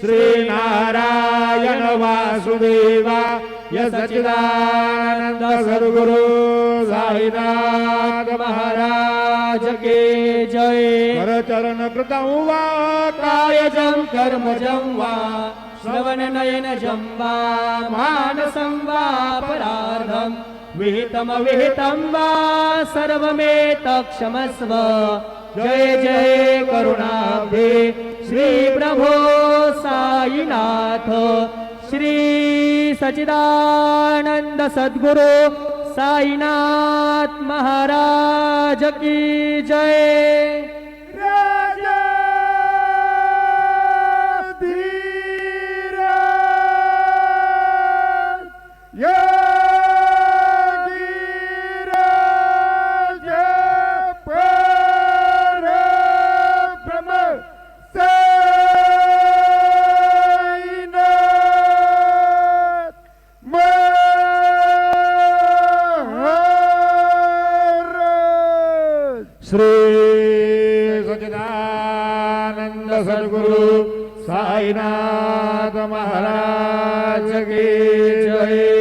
श्रीनारायण वासुदेवाय सच्चिदानंद सद्गुरु साईनाथ महाराज के जय। करचरण कृतं वा कायजं कर्मजं वा श्रवणनयनजं वा मानसं वा परार्धं विहितमविहितं वा सर्वमेतत्क्षमस्व। जय जय करुणाब्धे श्री प्रभो साईनाथ श्री सच्चिदानंद सद्गुरु साईनाथ महाराज की जय। श्री सच्चिदानंद सद्गुरु साईनाथ महाराज की जय।